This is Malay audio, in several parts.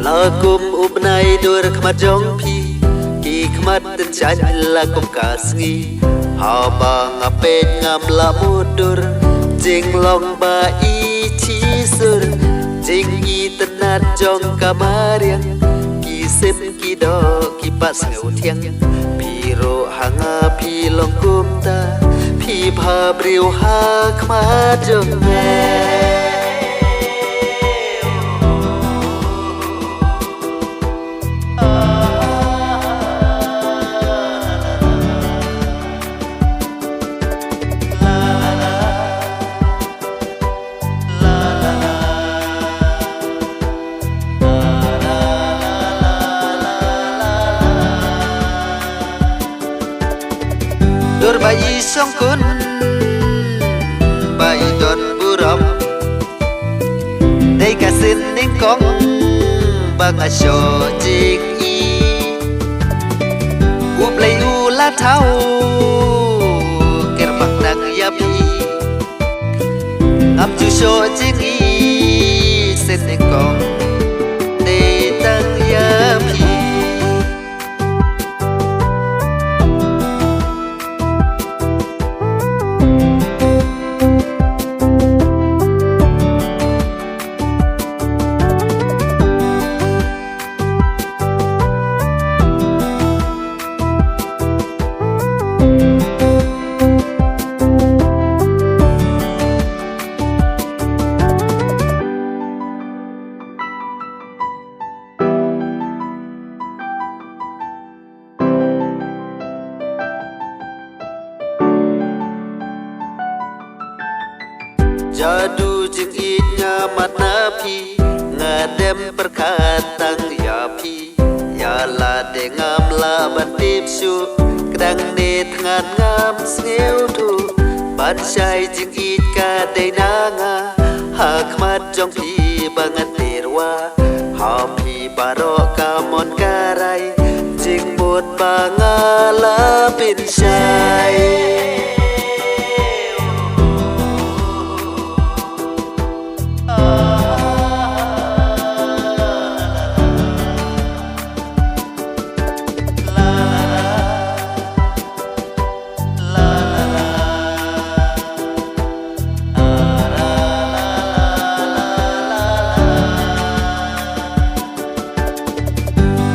là cùng úp này đôi khăm trong phi kỳ khăm tên trái là cùng cả nghi họ bằng ngập bên ngam là một đôi chính lòng ba ý chí sơ chính ý tên nát trong kamariang kỳ xếp kỳ đó kỳ bát ngầu thiêng phi ro hanga phi lòng cung ta phi bha briêu ha khăm trong nghe Dor bayi songkun bayi don buram Day kasin ning kong bang asyo jing i Up lay u la thau ker bang nang yapi Ngam chu syo jing i sen ning kong day tang yapi Jadu jing inya mana pi ngadem perkatang ya pi ya la dengam la batip su kedang ne thangan ngam sneu tu ban chai jing it ka de nanga ha khmat jong pi bangan terwa ha pi baro ka mon karai jing bot bangala pin chai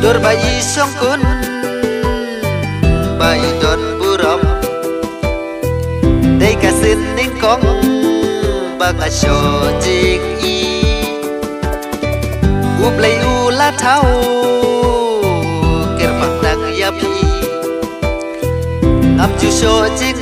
Dor bayi songkun bayi don buram Day kasin ning kong bang asyo jing i Up lay u la thau ker bang nang yapi Ngam chu syo jing